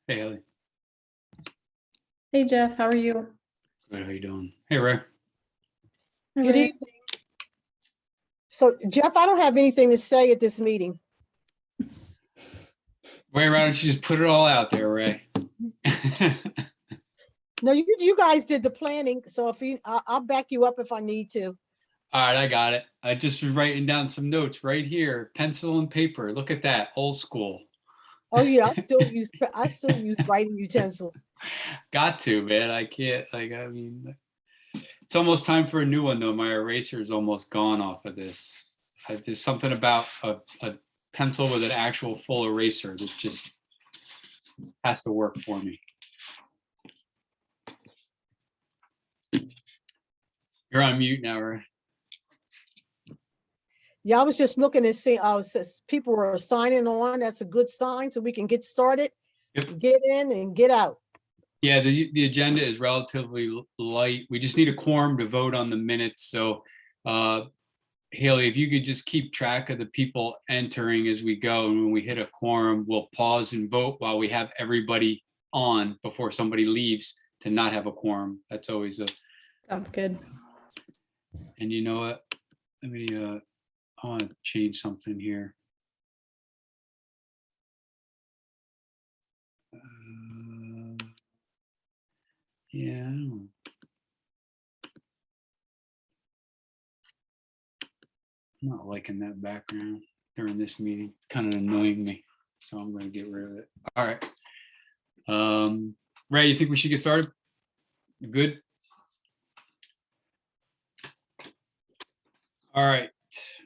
Hey, Haley. Hey Jeff, how are you? Good. How you doing? Hey, Ray. Good evening. So Jeff, I don't have anything to say at this meeting. Ray, why don't you just put it all out there, Ray? No, you guys did the planning, so if I'll back you up if I need to. All right, I got it. I just was writing down some notes right here, pencil and paper. Look at that, old school. Oh yeah, I still use writing utensils. Got to, man. I can't. I mean, it's almost time for a new one though. My eraser is almost gone off of this. There's something about a pencil with an actual full eraser that just has to work for me. You're on mute now, Ray. Yeah, I was just looking and seeing, people were signing on. That's a good sign, so we can get started. Yep. Get in and get out. Yeah, the agenda is relatively light. We just need a quorum to vote on the minutes. So, Haley, if you could just keep track of the people entering as we go, and when we hit a quorum, we'll pause and vote while we have everybody on before somebody leaves to not have a quorum. That's always a. Sounds good. And you know what? Let me. I want to change something here. Yeah. I don't know. I'm not liking that background during this meeting. It's kind of annoying me. So I'm going to get rid of it. All right. Ray, you think we should get started? Good. All right.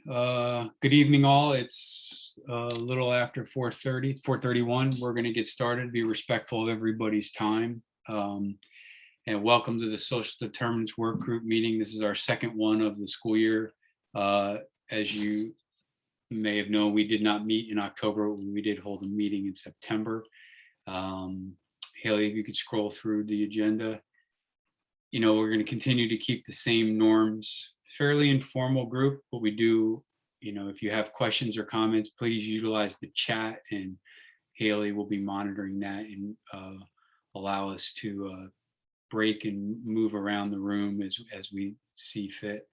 Good evening, all. It's a little after 4:30, 4:31. We're going to get started, be respectful of everybody's time. And welcome to the Social Determinants Work Group meeting. This is our second one of the school year. As you may have known, we did not meet in October. We did hold a meeting in September. Haley, if you could scroll through the agenda. You know, we're going to continue to keep the same norms, fairly informal group, but we do, you know, if you have questions or comments, please utilize the chat, and Haley will be monitoring that and allow us to break and move around the room as we see fit.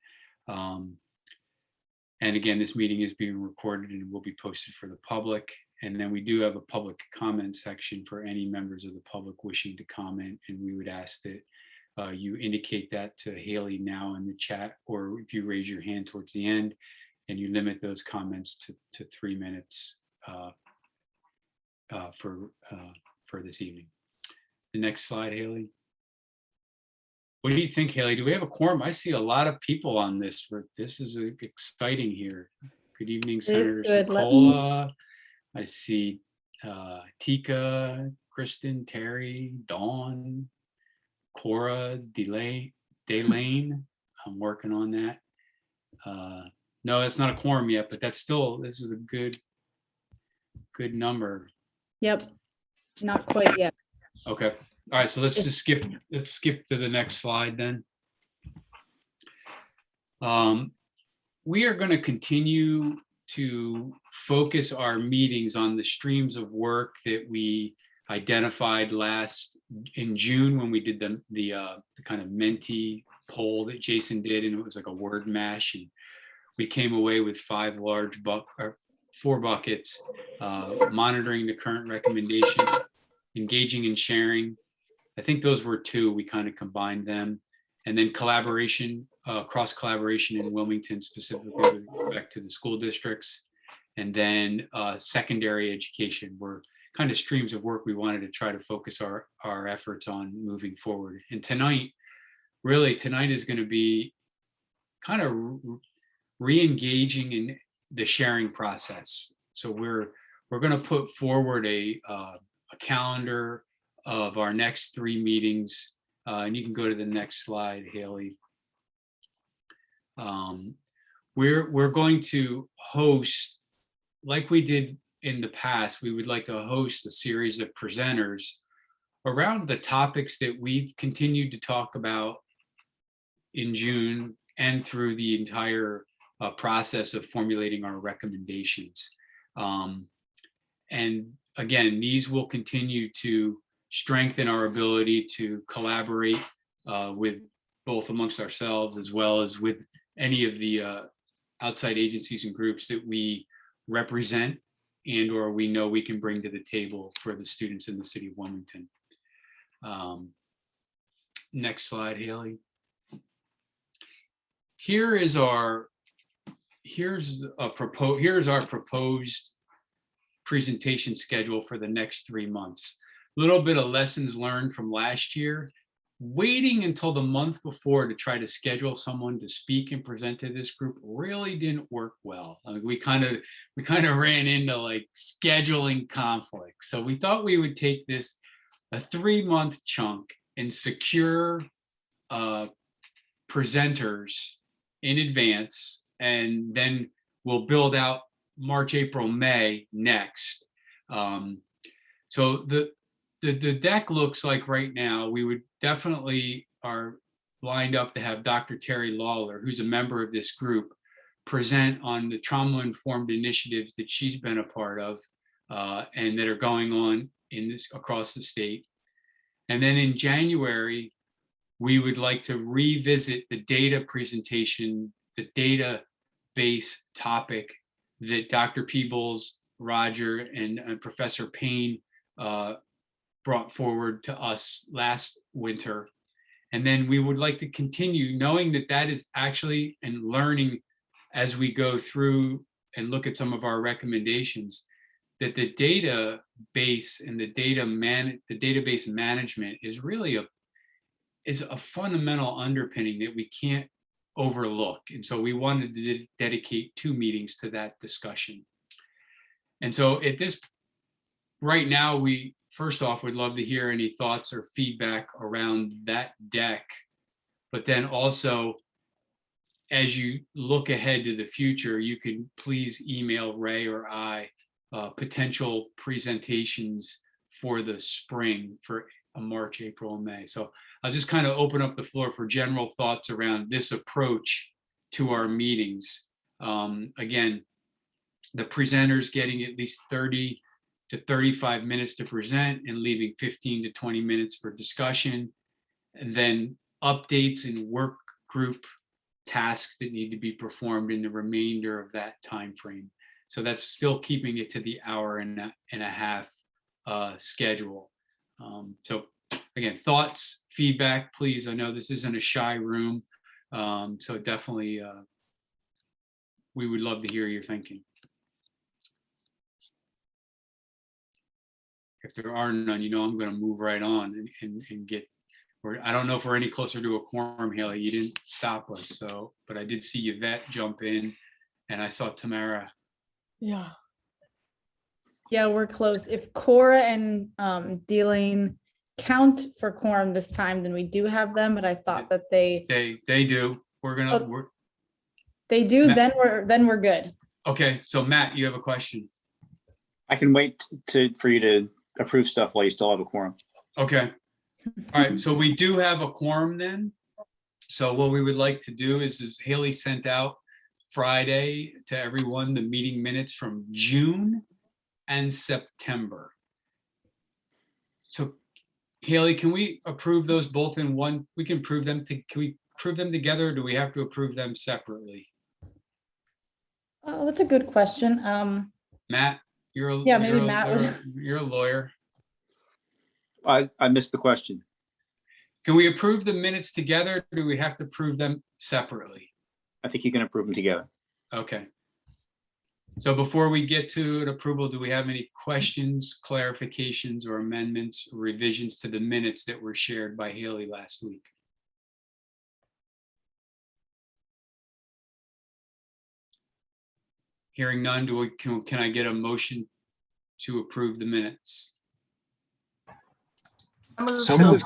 And again, this meeting is being recorded and will be posted for the public. And then we do have a public comment section for any members of the public wishing to comment. And we would ask that you indicate that to Haley now in the chat, or if you raise your hand towards the end, and you limit those comments to 3 minutes for this evening. The next slide, Haley. What do you think, Haley? Do we have a quorum? I see a lot of people on this. This is exciting here. Good evening, Senator Sokola. I see Tika, Kristen, Terry, Dawn, Cora, Delane. I'm working on that. No, that's not a quorum yet, but that's still, this is a good number. Yep, not quite yet. Okay. All right, so let's skip to the next slide then. We are going to continue to focus our meetings on the streams of work that we identified in June when we did the kind of Menti poll that Jason did, and it was like a word mash, and we came away with 4 buckets: monitoring the current recommendation, engaging and sharing. I think those were 2. We kind of combined them, and then collaboration, cross collaboration in Wilmington, specifically with respect to the school districts, and then secondary education were kind of streams of work we wanted to try to focus our efforts on moving forward. And tonight is going to be kind of re-engaging in the sharing process. So we're going to put forward a calendar of our next 3 meetings, and you can go to the next slide, Haley. We're going to host, like we did in the past, we would like to host a series of presenters around the topics that we've continued to talk about in June and through the entire process of formulating our recommendations. And again, these will continue to strengthen our ability to collaborate with both amongst ourselves as well as with any of the outside agencies and groups that we represent and or we know we can bring to the table for the students in the city of Wilmington. Next slide, Haley. Here's our proposed presentation schedule for the next 3 months. A little bit of lessons learned from last year. Waiting until the month before to try to schedule someone to speak and present to this group really didn't work well. I mean, we kind of ran into like scheduling conflicts. So we thought we would take this a 3-month chunk and secure presenters in advance, and then we'll build out March, April, May next. So the deck looks like right now, we would definitely are lined up to have Dr. Terry Lawler, who's a member of this group, present on the trauma-informed initiatives that she's been a part of and that are going on across the state. And then in January, we would like to revisit the data presentation, the database topic that Dr. Peebles, Roger, and Professor Payne brought forward to us last winter. And then we would like to continue knowing that that is actually, and learning as we go through and look at some of our recommendations, that the database and the database management is really a fundamental underpinning that we can't overlook. And so we wanted to dedicate 2 meetings to that discussion. And so at this, right now, we first off would love to hear any thoughts or feedback around that deck. But then also, as you look ahead to the future, you can please email Ray or I potential presentations for the spring for March, April, and May. So I'll just kind of open up the floor for general thoughts around this approach to our meetings. Again, the presenters getting at least 30 to 35 minutes to present and leaving 15 to 20 minutes for discussion, and then updates and work group tasks that need to be performed in the remainder of that time frame. So that's still keeping it to the hour and a half schedule. So again, thoughts, feedback, please. I know this isn't a shy room, so definitely we would love to hear your thinking. If there are none, I'm going to move right on and get. I don't know if we're any closer to a quorum, Haley. You didn't stop us, so, but I did see Yvette jump in, and I saw Tamara. Yeah. Yeah, we're close. If Cora and Dealing count for quorum this time, then we do have them, but I thought that they do. they do, Matt, then we're good. okay, so Matt, you have a question. I can wait for you to approve stuff while you still have a quorum. Okay. All right, so we do have a quorum then. So what we would like to do is Haley sent out Friday to everyone the meeting minutes from June and September. So Haley, can we approve those both in one? We can approve them. Can we approve them together, or do we have to approve them separately? Oh, that's a good question. Matt, you're a lawyer. I missed the question. Can we approve the minutes together, or do we have to approve them separately? I think you can approve them together. Okay. So before we get to an approval, do we have any questions, clarifications, or amendments, or revisions to the minutes that were shared by Haley last week? Hearing none, can I get a motion to approve the minutes? So moved.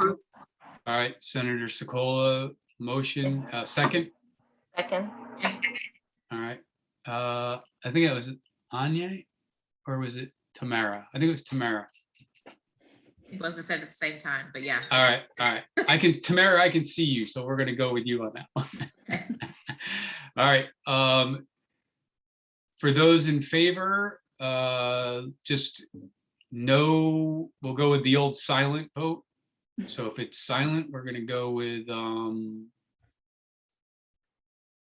All right, Senator Secola, motion, second. Second. All right. I think it was Anya, or was it Tamara? I think it was Tamara. Both were said at the same time, but yeah. All right. Tamara, I can see you, so we're going to go with you on that one. All right. For those in favor, just No, we'll go with the old silent vote. So if it's silent, we're gonna go with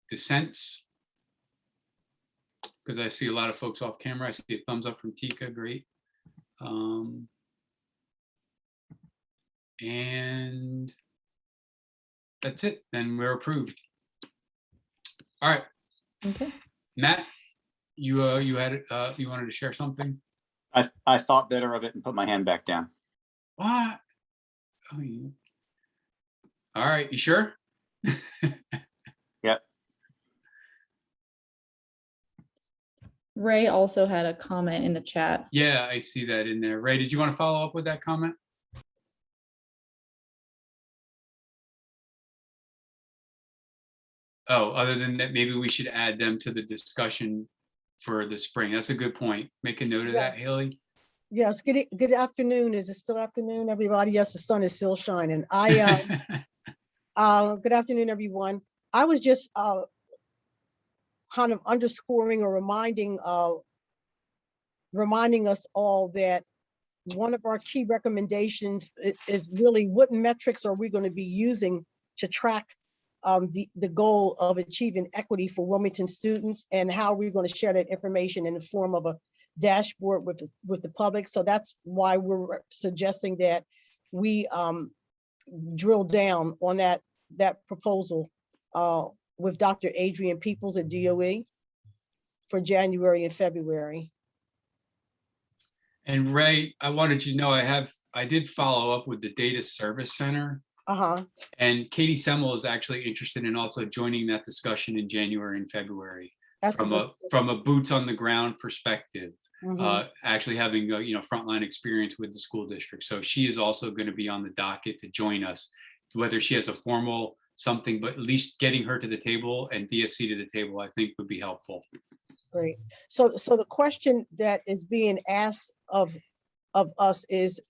dissents. Because I see a lot of folks off camera. I see a thumbs up from Tika, great. And that's it, then we're approved. All right, Okay. Matt, you had you wanted to share something? I thought better of it and put my hand back down. What? Oh, all right, you sure? Yep. Ray also had a comment in the chat. Yeah, I see that in there. Ray, did you want to follow up with that comment? Oh, other than that, maybe we should add them to the discussion for the spring. That's a good point. Make a note of Yeah. that, Haley. Yes, good afternoon. Is it still afternoon, everybody? Yes, the sun is still shining. Good afternoon, everyone. I was just kind of underscoring or reminding us all that one of our key recommendations is really what metrics are we going to be using to track the goal of achieving equity for Wilmington students, and how we're going to share that information in the form of a dashboard with the public. So that's why we're suggesting that we drill down on that proposal with Dr. Adrian Peoples at DOE for January and February. And Ray, I wanted you to know I did follow up with the Data Service Center, and Katie Semmel is actually interested in also joining that discussion in January and February That's from a boots on the ground perspective. Mhm. Actually having frontline experience with the school district. So she is also going to be on the docket to join us, whether she has a formal something, but at least getting her to the table and DSC to the table, I think would be helpful. Great. So the question that is being asked of us is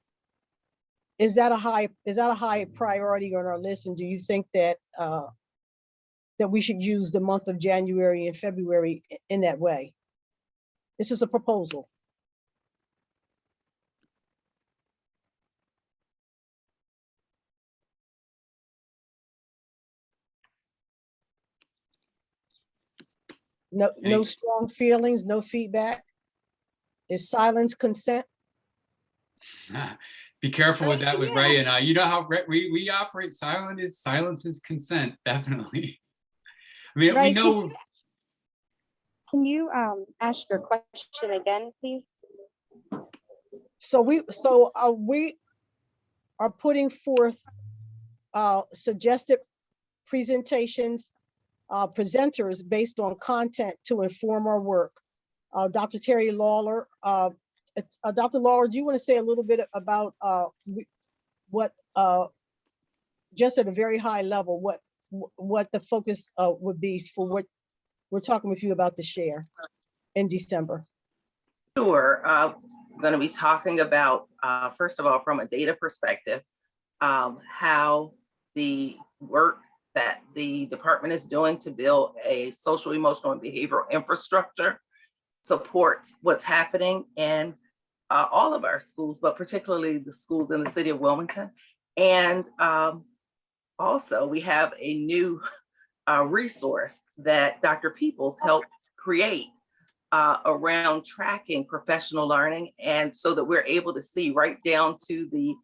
that a high priority on our list? And do you think that that we should use the month of January and February in that way? This is a proposal. No strong feelings, no feedback. Is silence consent? Be careful with that with Ray and I. You know how we operate. Silence is consent, definitely. I mean, Ray, we know. Can you ask your question again, please? So we are putting forth suggested presentations, presenters based on content to inform our work. Dr. Terry Lawler, Dr. Lawler, do you want to say a little bit about what, just at a very high level, what the focus would be for what we're talking with you about to share in December? Sure. I'm going to be talking about, first of all, from a data perspective, how the work that the department is doing to build a social, emotional, and behavioral infrastructure supports what's happening in all of our schools, but particularly the schools in the city of Wilmington. And also, we have a new resource that Dr. Peoples helped create around tracking professional learning, and so that we're able to see right down to the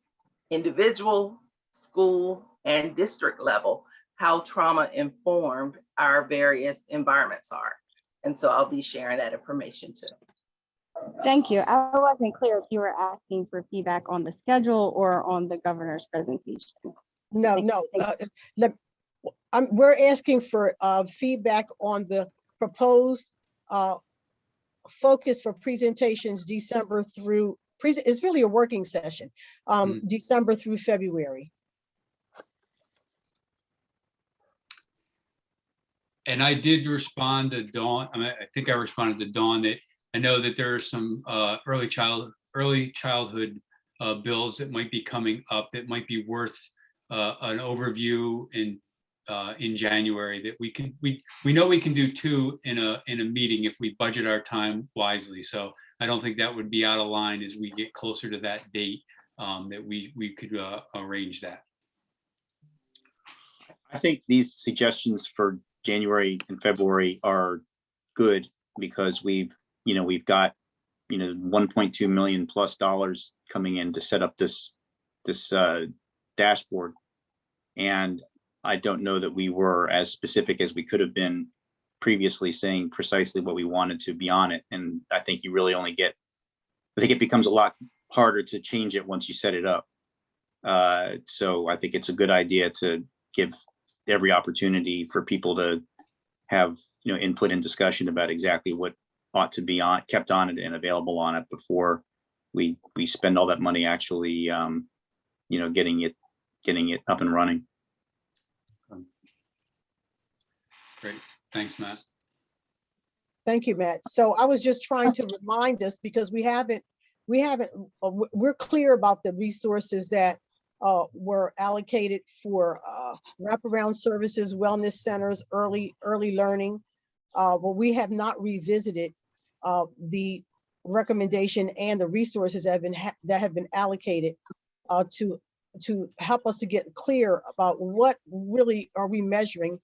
individual, school, and district level how trauma informed our various environments are. And so I'll be sharing that information too. Thank you. I wasn't clear if you were asking for feedback on the schedule or on the governor's presentation. No. We're asking for feedback on the proposed focus for presentations December through, it's really a working session, December through February. And I did respond to Dawn. I mean, I think I responded to Dawn that I know that there are some early childhood bills that might be coming up that might be worth an overview in January, that we know we can do two in a meeting if we budget our time wisely. So I don't think that would be out of line as we get closer to that date, that we could arrange that. I think these suggestions for January and February are good because we've got, 1.2 million plus dollars coming in to set up this dashboard. And I don't know that we were as specific as we could have been previously, saying precisely what we wanted to be on it. And I think you really only get, I think it becomes a lot harder to change it once you set it up. So I think it's a good idea to give every opportunity for people to have, input and discussion about exactly what ought to be kept on it and available on it before we spend all that money actually, getting it up and running. Great, thanks, Matt. Thank you, Matt. So I was just trying to remind us, because we're clear about the resources that were allocated for wraparound services, wellness centers, early learning. But we have not revisited the recommendation and the resources that have been allocated to help us to get clear about what really are we measuring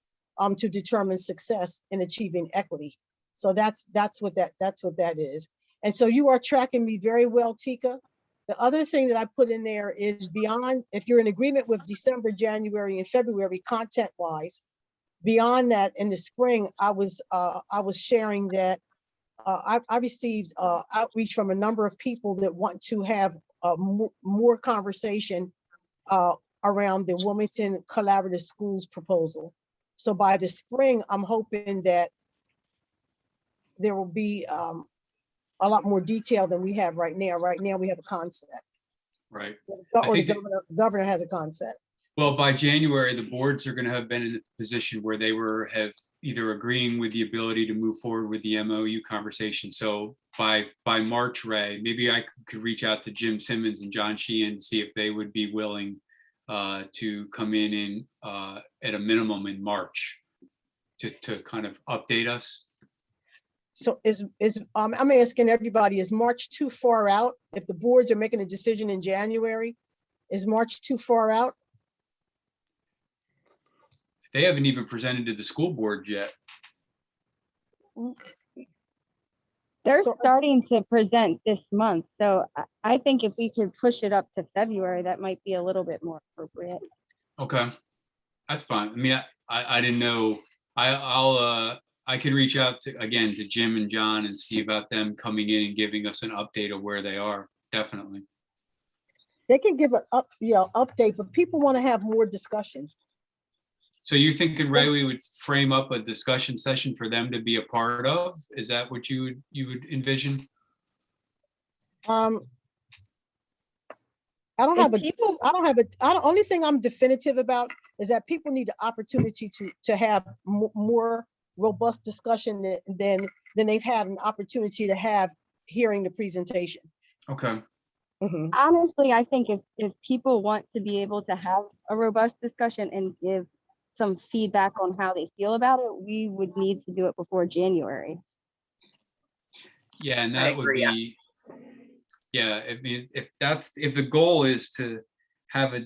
to determine success in achieving equity. So that's what that is. And so you are tracking me very well, Tika. The other thing that I put in there is beyond, if you're in agreement with December, January, and February content-wise, beyond that, in the spring, I was sharing that I received outreach from a number of people that want to have more conversation around the Wilmington Collaborative Schools proposal. So by the spring, I'm hoping that there will be a lot more detail than we have right now. Right now, we have a concept. Right. Or the governor has a concept. Well, by January, the boards are going to have been in a position where they have either agreeing with the ability to move forward with the MOU conversation. So by March, Ray, maybe I could reach out to Jim Simmons and John Sheehan, see if they would be willing to come in at a minimum in March to kind of update us. So I'm asking everybody, is March too far out? If the boards are making a decision in January, is March too far out? They haven't even presented to the school board yet. They're So- starting to present this month, so I think if we could push it up to February, that might be a little bit more appropriate. Okay, that's fine. I mean, I didn't know. I can reach out to Jim and John and see about them coming in and giving us an update of where they are. Definitely. They can give an update, but people want to have more discussion. So you thinking, Ray, we would frame up a discussion session for them to be a part of? Is that what you would envision? I don't have only thing I'm definitive about is that people need the opportunity to have more robust discussion than they've had an opportunity to have hearing the presentation. Okay. Mhm. Honestly, I think if people want to be able to have a robust discussion and give some feedback on how they feel about it, we would need to do it before January. Yeah, and I that would agree. be, yeah, I mean, if the goal is to have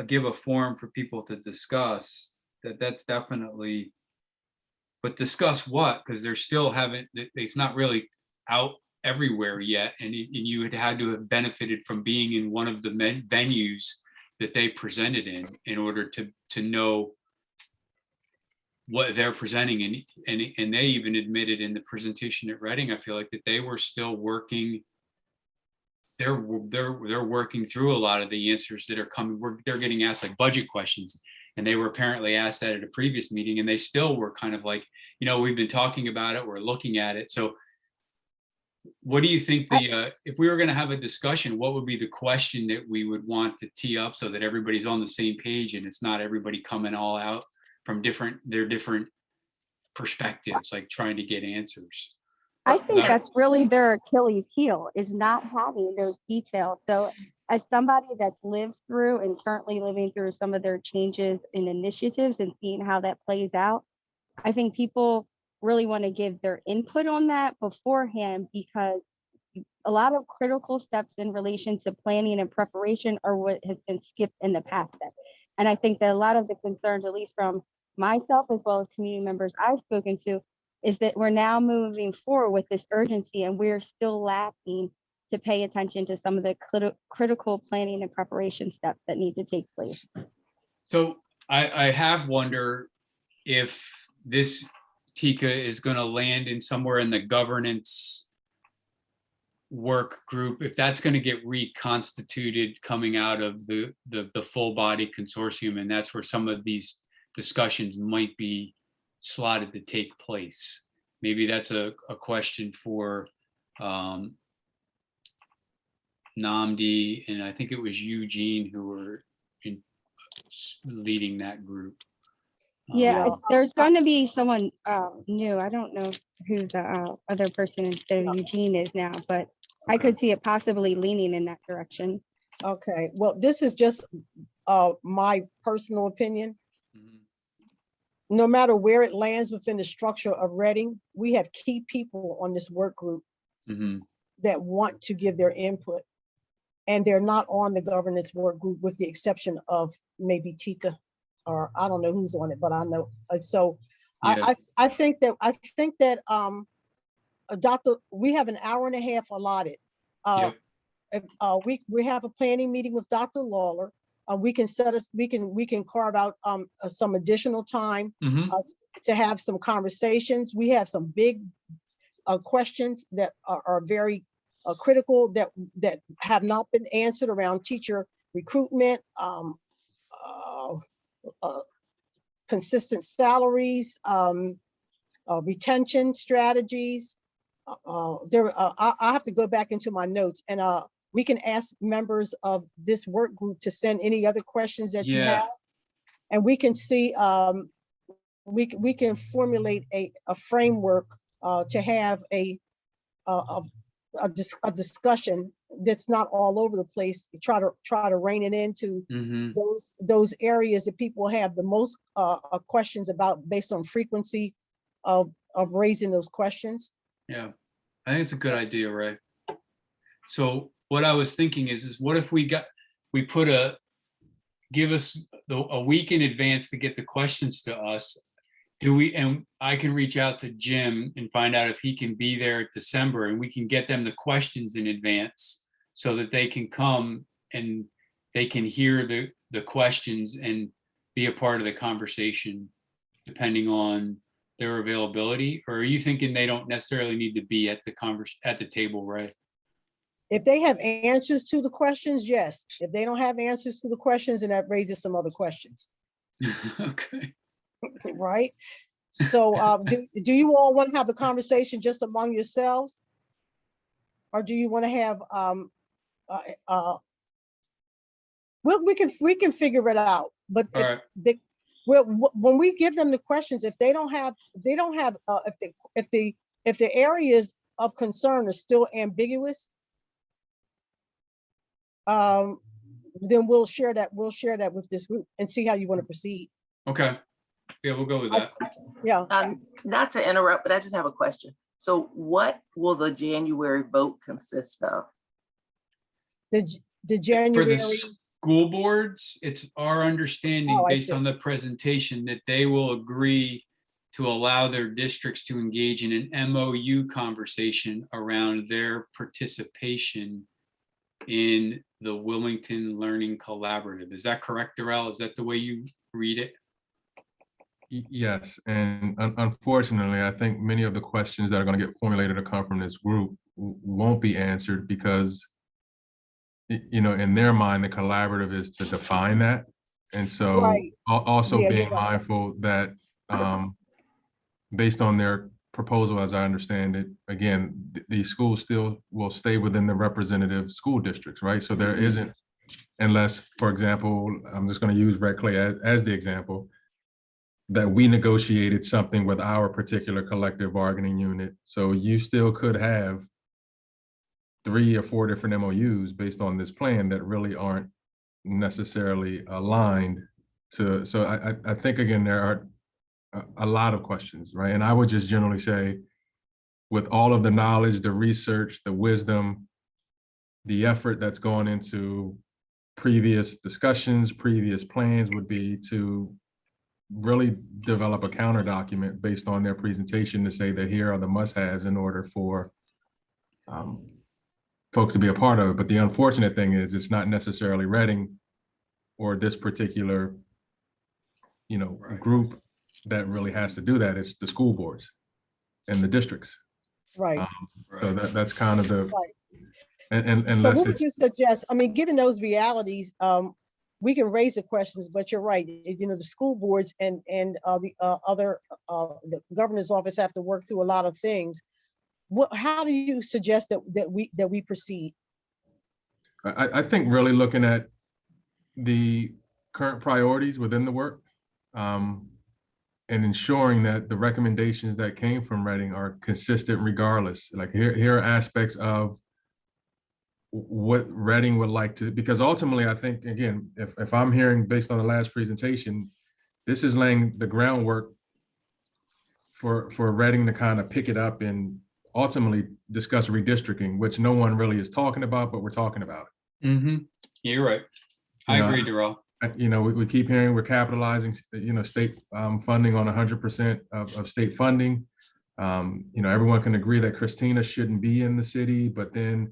give a forum for people to discuss, that's definitely, but discuss what? Because they're still it's not really out everywhere yet. And you had to have benefited from being in one of the venues that they presented in order to know what they're presenting. And they even admitted in the presentation at Reading, I feel like that they were still working. They're working through a lot of the answers that are coming. They're getting asked like budget questions, and they were apparently asked that at a previous meeting, and they still were kind of like, we've been talking about it, we're looking at it. So what do you think if we were going to have a discussion, what would be the question that we would want to tee up so that everybody's on the same page and it's not everybody coming all out from their different perspectives, like trying to get answers? I think that's really their Achilles heel, is not having those details. So as somebody that's lived through and currently living through some of their changes in initiatives and seeing how that plays out, I think people really want to give their input on that beforehand, because a lot of critical steps in relation to planning and preparation are what has been skipped in the past. And I think that a lot of the concerns, at least from myself as well as community members I've spoken to, is that we're now moving forward with this urgency and we're still lacking to pay attention to some of the critical planning and preparation steps that need to take place. So I have wondered if this Tika is going to land in somewhere in the governance work group, if that's going to get reconstituted coming out of the full body consortium, and that's where some of these discussions might be slotted to take place. Maybe that's a question for Namdi, and I think it was Eugene who were leading that group. Yeah, Yeah. there's going to be someone new. I don't know who the other person instead of Eugene is now, but I could see it possibly leaning in that direction. Okay, well, this is just my personal opinion. Mhm. No matter where it lands within the structure of Reading, we have key people on this work group Mhm. that want to give their input. And they're not on the governance work group with the exception of maybe Tika, or I don't know who's on it, but I know. So Yeah. I think that Dr. We have an hour and a half allotted. Yep. We have a planning meeting with Dr. Lawler. We can carve out some additional time Mhm. to have some conversations. We have some big questions that are very critical that have not been answered around teacher recruitment, consistent salaries, retention strategies. I have to go back into my notes, and we can ask members of this work group to send any other questions that you Yeah. have, and we can see we can formulate a framework to have a discussion that's not all over the place. Try to rein it into Mhm. those areas that people have the most questions about based on frequency of raising those questions. Yeah, I think it's a good idea, Ray. So what I was thinking is what if we give us a week in advance to get the questions to us? And I can reach out to Jim and find out if he can be there at December, and we can get them the questions in advance so that they can come and they can hear the questions and be a part of the conversation depending on their availability. Or are you thinking they don't necessarily need to be at the table, right? If they have answers to the questions, yes. If they don't have answers to the questions, then that raises some other questions, Okay. right? So do you all want to have the conversation just among yourselves? Or do you want to have we can figure it out, but All right. when we give them the questions, if the areas of concern are still ambiguous, then we'll share that with this group and see how you want to proceed. Okay. Yeah, we'll go with that. Yeah. Not to interrupt, but I just have a question. So what will the January vote consist of? The For January. the school boards, it's our understanding Oh, I based see. on the presentation that they will agree to allow their districts to engage in an MOU conversation around their participation in the Wilmington Learning Collaborative. Is that correct, Darrell? Is that the way you read it? Yes, and unfortunately, I think many of the questions that are going to get formulated or come from this group won't be answered because, in their mind, the collaborative is to define that. And so Right. also Yeah, being you're right. mindful that based on their proposal, as I understand it, again, the schools still will stay within the representative school districts, right? So there isn't, unless, for example, I'm just going to use Red Clay as the example, that we negotiated something with our particular collective bargaining unit. So you still could have 3 or 4 different MOUs based on this plan that really aren't necessarily aligned to. So I think, again, there are a lot of questions, right? And I would just generally say, with all of the knowledge, the research, the wisdom, the effort that's gone into previous discussions, previous plans would be to really develop a counter document based on their presentation to say that here are the must-haves in order for folks to be a part of it. But the unfortunate thing is it's not necessarily Reading or this particular, group that really has to do that. It's the school boards and the districts. Right. So that's kind of the, Right. and So unless what would it's, you suggest? I mean, given those realities, we can raise the questions, but you're right. The school boards and the other the governor's office have to work through a lot of things. How do you suggest that we proceed? I think really looking at the current priorities within the work, and ensuring that the recommendations that came from Reading are consistent regardless. Like here are aspects of what Reading would like to, because ultimately I think, again, if I'm hearing based on the last presentation, this is laying the groundwork for Reading to kind of pick it up and ultimately discuss redistricting, which no one really is talking about, but we're talking about it. Mm-hmm. You're right. I agree, Darrell. We keep hearing we're capitalizing, state funding on 100% of state funding. Everyone can agree that Christina shouldn't be in the city, but then,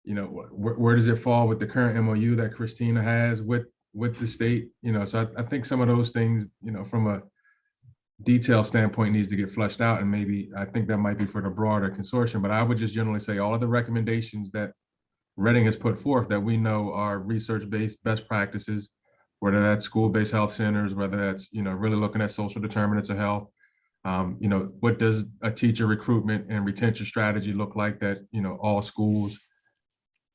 where does it fall with the current MOU that Christina has with the state? So I think some of those things, from a detail standpoint needs to get fleshed out. And maybe I think that might be for the broader consortium, but I would just generally say all of the recommendations that Reading has put forth that we know are research-based best practices, whether that's school-based health centers, whether that's, really looking at social determinants of health. What does a teacher recruitment and retention strategy look like that, all schools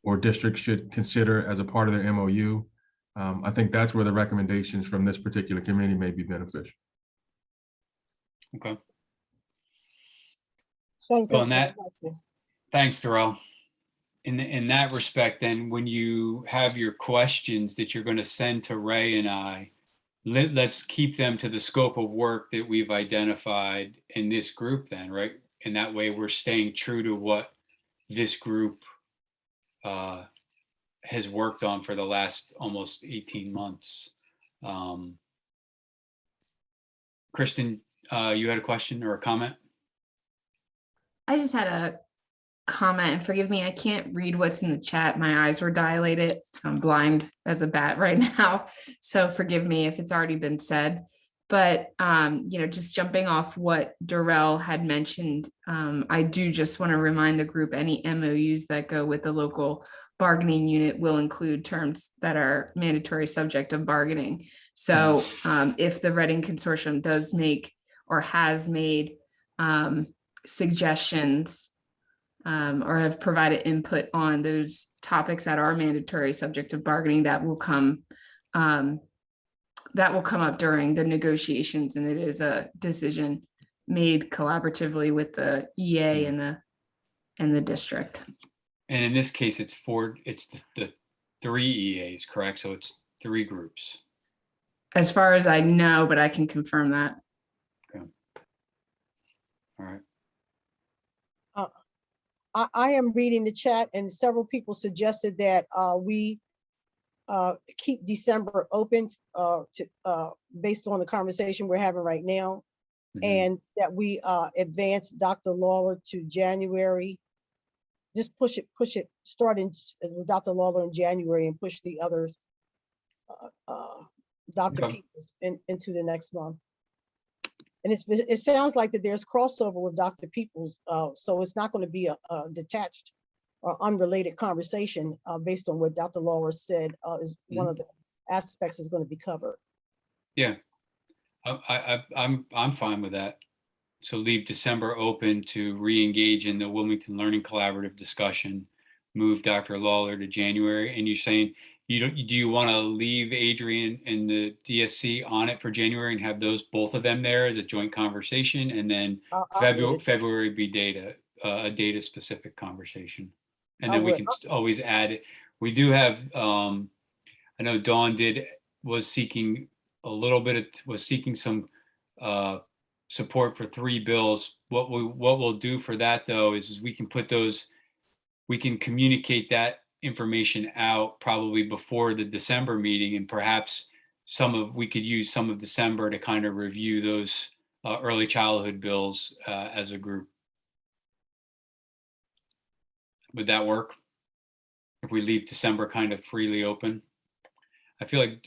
or districts should consider as a part of their MOU? I think that's where the recommendations from this particular committee may be beneficial. Okay. Thanks, So on that, thanks, Darrell. In that respect, then, when you have your questions that you're going to send to Ray and I, let's keep them to the scope of work that we've identified in this group then, right? And that way we're staying true to what this group has worked on for the last almost 18 months. Kristen, you had a question or a comment? I just had a comment, and forgive me, I can't read what's in the chat. My eyes were dilated, so I'm blind as a bat right now. So forgive me if it's already been said. But just jumping off what Darrell had mentioned, I do just want to remind the group any MOUs that go with the local bargaining unit will include terms that are mandatory subject of bargaining. So if the Reading Consortium does make or has made suggestions or have provided input on those topics that are mandatory subject of bargaining, that will come up during the negotiations, and it is a decision made collaboratively with the EA and the district. And in this case, it's the 3 EAs, correct? So it's 3 groups. As far as I know, but I can confirm that. Okay. All right. I am reading the chat, and several people suggested that we keep December open based on the conversation we're having right now, and that we advance Dr. Lawler to January. Just push it, starting with Dr. Lawler in January and push the others, Dr. Peoples into the next month. And it sounds like that there's crossover with Dr. Peoples, so it's not going to be a detached or unrelated conversation based on what Dr. Lawler said is one of the aspects is going to be covered. Yeah, I'm fine with that. So leave December open to re-engage in the Wilmington Learning Collaborative discussion. Move Dr. Lawler to January, and you're saying do you want to leave Adrian and the DSC on it for January and have both of them there as a joint conversation, and then February be a data specific conversation, and then we can always add it. We do have I know Dawn was seeking some support for 3 bills. What we'll do for that though is we can put those, we can communicate that information out probably before the December meeting, and perhaps we could use some of December to kind of review those early childhood bills as a group. Would that work? If we leave December kind of freely open? I feel like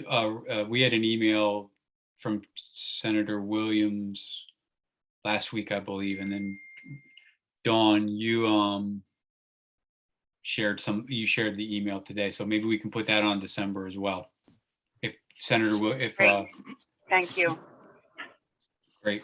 we had an email from Senator Williams last week, I believe, and then Dawn, you shared the email today, so maybe we can put that on December as well. If Senator will, if Great. Thank you. great.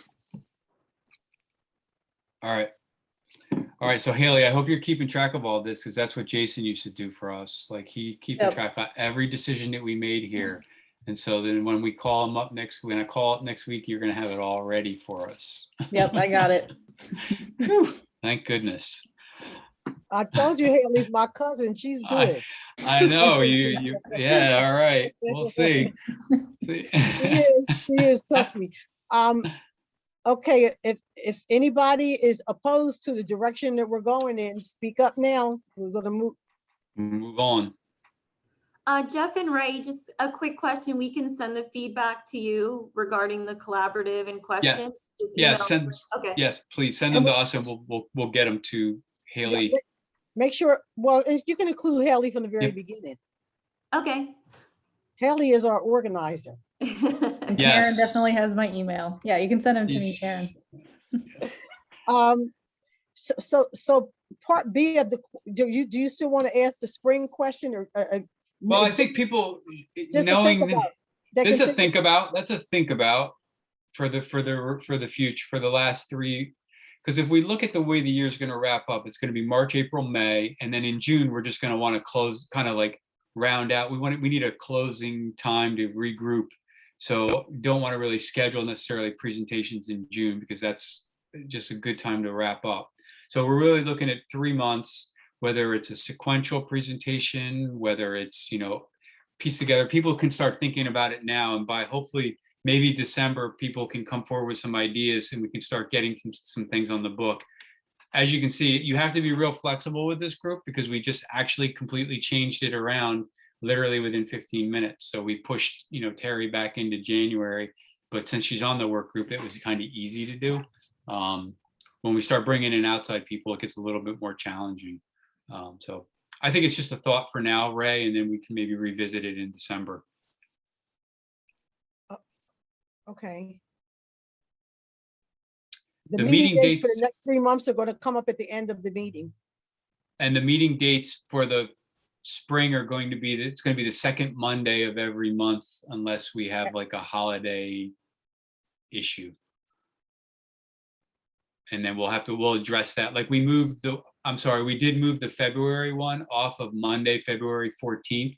All right. So Haley, I hope you're keeping track of all this, because that's what Jason used to do for us. Like, he keeps Yep. track of every decision that we made here. And so then when we call him up when I call up next week, you're going to have it all ready for us. Yep, I got it. Whew, thank goodness. I told you Haley's my cousin. She's good. I know you. Yeah. All right. We'll see. She is, trust me. Okay, if anybody is opposed to the direction that we're going in, speak up now. We're gonna Move on. Jeff and Ray, just a quick question. We can send the feedback to you regarding the collaborative and questions. Just Yes. email- Okay. Yes, please send them to us, and we'll get them to Haley. Yeah, make sure, well, you can include Haley from the very beginning. Okay. Haley is our organizer. And Karen Yes. definitely has my email. Yeah, you can send them to me, Yes. Karen. So part B of the, do you still want to ask the spring question or? Well, I think people Just to knowing think about. this is a think about. That's a think about for the future, for the last 3. Because if we look at the way the year is going to wrap up, it's going to be March, April, May, and then in June we're just going to want to close, kind of like round out. We need a closing time to regroup. So don't want to really schedule necessarily presentations in June, because that's just a good time to wrap up. So we're really looking at 3 months, whether it's a sequential presentation, whether it's, piece together. People can start thinking about it now, and by hopefully maybe December, people can come forward with some ideas and we can start getting some things on the book. As you can see, you have to be real flexible with this group, because we just actually completely changed it around literally within 15 minutes. So we pushed, Terry back into January, but since she's on the work group, it was kind of easy to do. When we start bringing in outside people, it gets a little bit more challenging. So I think it's just a thought for now, Ray, and then we can maybe revisit it in December. Okay. The The meeting meeting dates for the dates- next 3 months are going to come up at the end of the meeting. And the meeting dates for the spring are going to be, it's going to be the second Monday of every month, unless we have like a holiday issue. And then we'll address that. Like we did move the February one off of Monday, February 14th,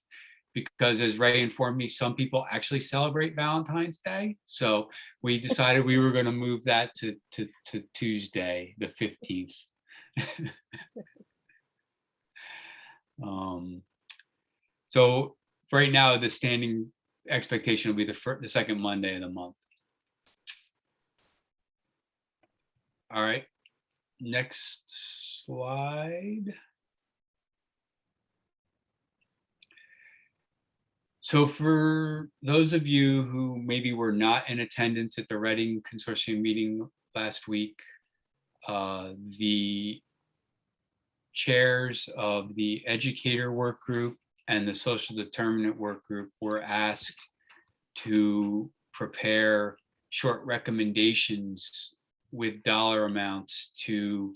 because as Ray informed me, some people actually celebrate Valentine's Day. So we decided we were going to move that to Tuesday, the 15th. So right now, the standing expectation will be the second Monday of the month. All right, next slide. So for those of you who maybe were not in attendance at the Reading Consortium meeting last week, the chairs of the educator work group and the social determinant work group were asked to prepare short recommendations with dollar amounts to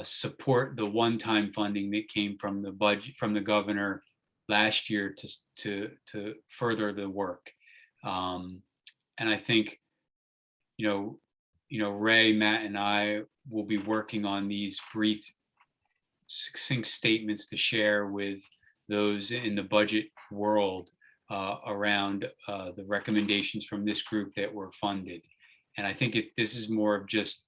support the one-time funding that came from the budget, from the governor last year to further the work. And I think, Ray, Matt, and I will be working on these brief, succinct statements to share with those in the budget world around the recommendations from this group that were funded. And I think this is more of just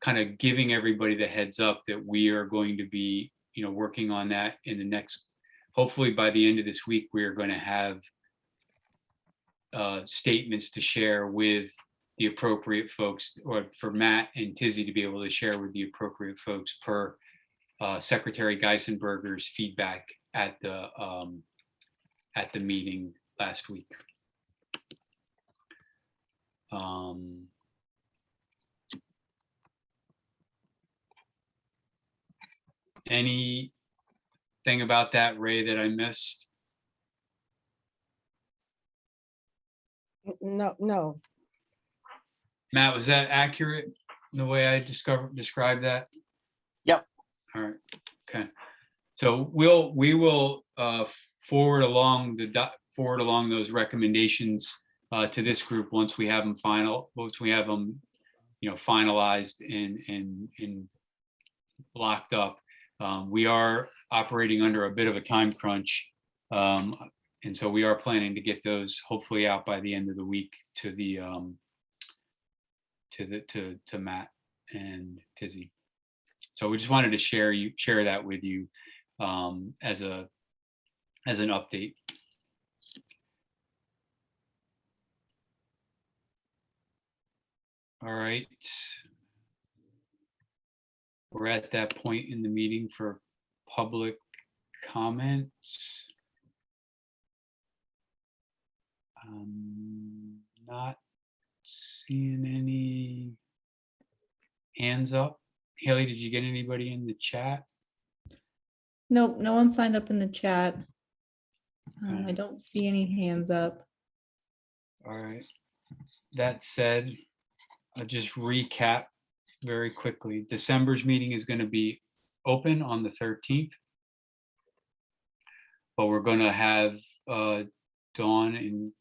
kind of giving everybody the heads up that we are going to be, working on that in the next, hopefully by the end of this week, we are going to have statements to share with the appropriate folks, or for Matt and Tizzy to be able to share with the appropriate folks per Secretary Geisenberger's feedback at the meeting last week. Anything about that, Ray, that I missed? No. Matt, was that accurate in the way I described that? Yep. All right, okay. So we will forward along those recommendations to this group once we have them finalized and locked up. We are operating under a bit of a time crunch. And so we are planning to get those hopefully out by the end of the week to Matt and Tizzy. So we just wanted to share that with you as an update. All right. We're at that point in the meeting for public comments. Not seeing any hands up. Haley, did you get anybody in the chat? Nope, no one signed up in the chat. Okay. I don't see any hands up. All right. That said, I'll just recap very quickly. December's meeting is going to be open on the 13th. But we're going to have Dawn and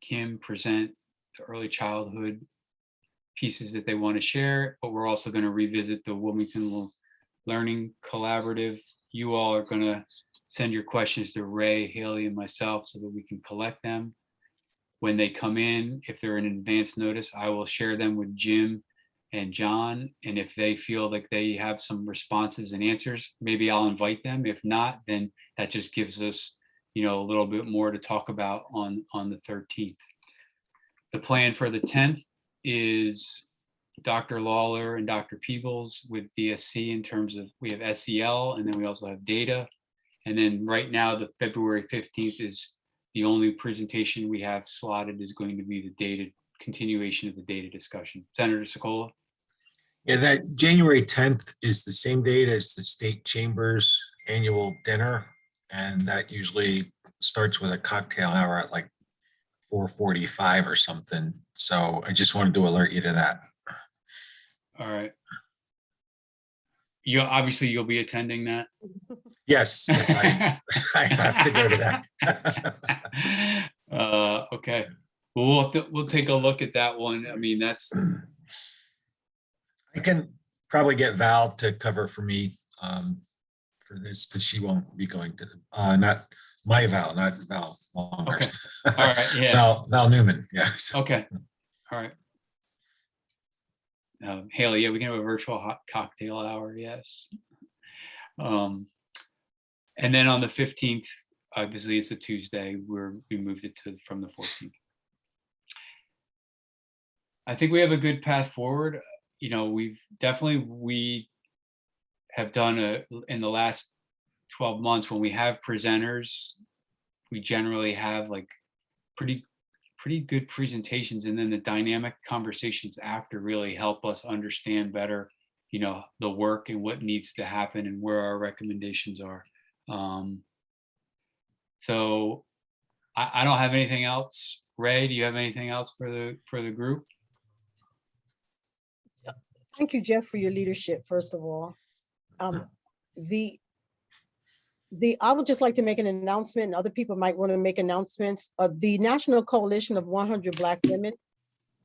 Kim present the early childhood pieces that they want to share, but we're also going to revisit the Wilmington Learning Collaborative. You all are going to send your questions to Ray, Haley, and myself so that we can collect them. When they come in, if they're in advance notice, I will share them with Jim and John. And if they feel like they have some responses and answers, maybe I'll invite them. If not, then that just gives us, a little bit more to talk about on the 13th. The plan for the 10th is Dr. Lawler and Dr. Peebles with DSC in terms of, we have SEL and then we also have data. And then right now, the February 15th is the only presentation we have slotted is going to be the data, continuation of the data discussion. Senator Sokola? Yeah, that January 10th is the same date as the State Chamber's annual dinner. And that usually starts with a cocktail hour at like 4:45 or something. So I just wanted to alert you to that. All right. Obviously you'll be attending that. Yes, I have to go to that. Okay. Well, we'll take a look at that one. I mean, I can probably get Val to cover for me for this because she won't be going to not my Val, not Val. Okay. All right. Yeah. Val Newman. Yeah. Okay. All right. Haley, yeah, we can have a virtual hot cocktail hour. Yes. And then on the 15th, obviously it's a Tuesday, we moved it from the 14th. I think we have a good path forward. We have done in the last 12 months when we have presenters, we generally have like pretty good presentations, and then the dynamic conversations after really help us understand better, the work and what needs to happen and where our recommendations are. So I don't have anything else. Ray, do you have anything else for the group? Thank you, Jeff, for your leadership, first of all. I would just like to make an announcement, and other people might want to make announcements. The National Coalition of 100 Black Women,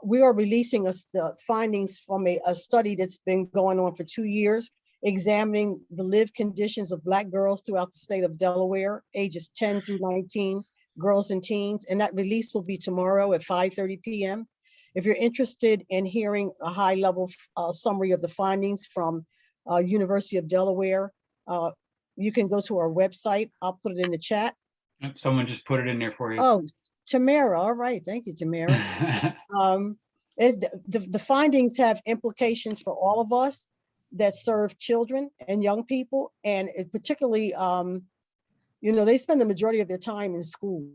we are releasing the findings from a study that's been going on for 2 years, examining the lived conditions of Black girls throughout the state of Delaware, ages 10 through 19, girls and teens. And that release will be tomorrow at 5:30 p.m. If you're interested in hearing a high-level summary of the findings from University of Delaware, you can go to our website. I'll put it in the chat. Someone just put it in there for you. Oh, Tamara. All right. Thank you, Tamara. The findings have implications for all of us that serve children and young people, and it particularly, you know, they spend the majority of their time in school,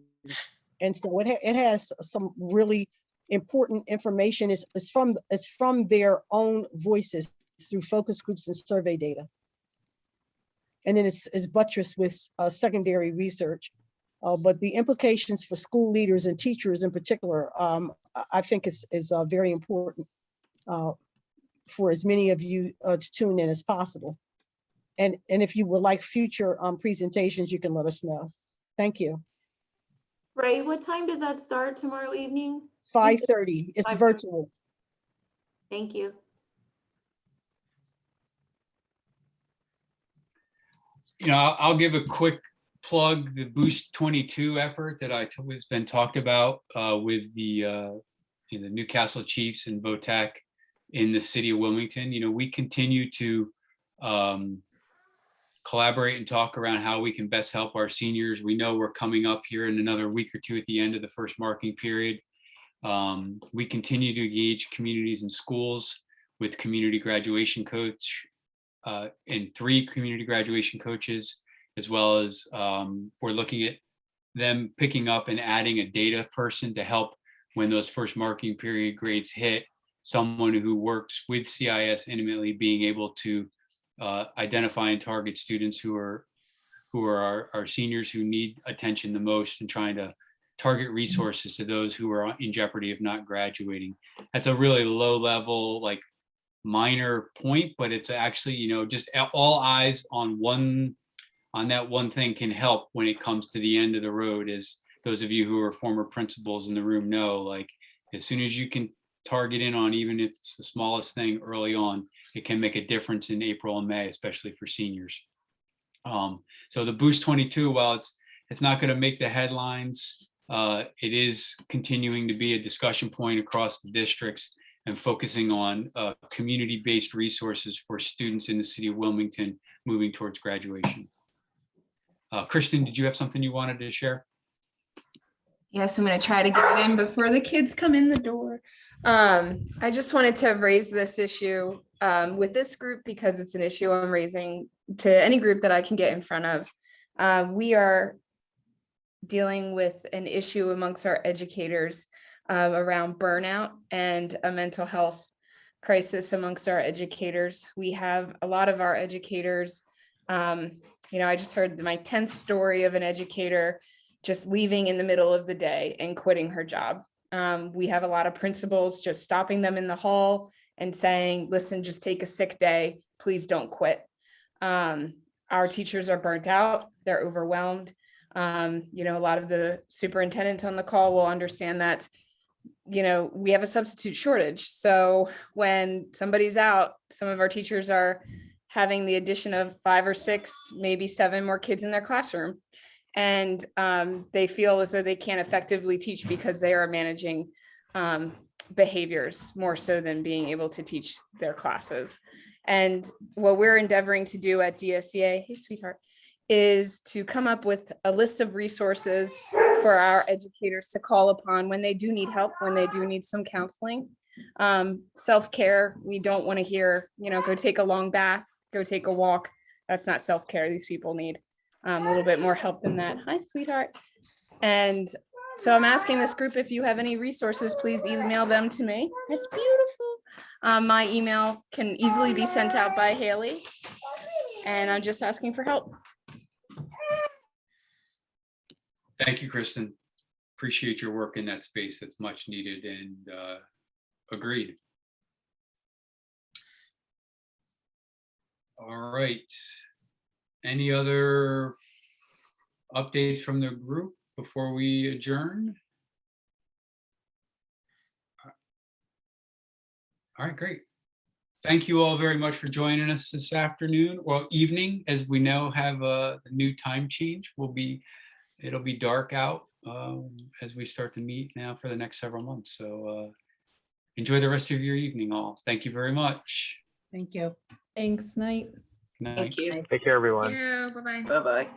and so it has some really important information. It's from their own voices through focus groups and survey data, and then it's buttressed with secondary research. But the implications for school leaders and teachers in particular, I think is very important for as many of you to tune in as possible. And if you would like future presentations, you can let us know. Thank you. Ray, what time does that start tomorrow evening? 5:30, it's 5:30. virtual. Thank you. You know, I'll give a quick plug, the Boost 22 effort that has been talked about with the Newcastle Chiefs and VOTAC in the city of Wilmington. You know, we continue to collaborate and talk around how we can best help our seniors. We know we're coming up here in another week or two at the end of the first marking period. We continue to engage communities and schools with community graduation coach and 3 community graduation coaches, as well as we're looking at them picking up and adding a data person to help when those first marking period grades hit, someone who works with CIS intimately being able to identify and target students who are our seniors who need attention the most, and trying to target resources to those who are in jeopardy of not graduating. That's a really low level, like minor point, but it's actually, you know, just all eyes on that one thing can help when it comes to the end of the road. As those of you who are former principals in the room know, like as soon as you can target in on, even if it's the smallest thing early on, it can make a difference in April and May, especially for seniors. So the Boost 22, while it's not going to make the headlines, it is continuing to be a discussion point across the districts and focusing on community-based resources for students in the city of Wilmington moving towards graduation. Kristen, did you have something you wanted to share? Yes, I'm going to try to get it in before the kids come in the door. I just wanted to raise this issue with this group because it's an issue I'm raising to any group that I can get in front of. We are dealing with an issue amongst our educators around burnout and a mental health crisis amongst our educators. We have a lot of our educators, you know, I just heard my 10th story of an educator just leaving in the middle of the day and quitting her job. We have a lot of principals just stopping them in the hall and saying, listen, just take a sick day, please don't quit. Our teachers are burnt out, they're overwhelmed. You know, a lot of the superintendents on the call will understand that, you know, we have a substitute shortage. So when somebody's out, some of our teachers are having the addition of 5 or 6, maybe 7 more kids in their classroom. And they feel as though they can't effectively teach because they are managing behaviors more so than being able to teach their classes. And what we're endeavoring to do at DSEA, hey sweetheart, is to come up with a list of resources for our educators to call upon when they do need help, when they do need some counseling. Self-care, we don't want to hear, you know, go take a long bath, go take a walk. That's not self-care. These people need a little bit more help than that. Hi, sweetheart. And so I'm asking this group, if you have any resources, please email them to me. That's beautiful. My email can easily be sent out by Haley. And I'm just asking for help. Thank you, Kristen. Appreciate your work in that space. That's much needed and agreed. All right. Any other updates from the group before we adjourn? All right, great. Thank you all very much for joining us this afternoon or evening, as we now have a new time change. It'll be dark out as we start to meet now for the next several months. So enjoy the rest of your evening all. Thank you very much. Thank you. Thanks, night. Good night. Thank you. Take care, everyone. Yeah, bye-bye. Bye-bye.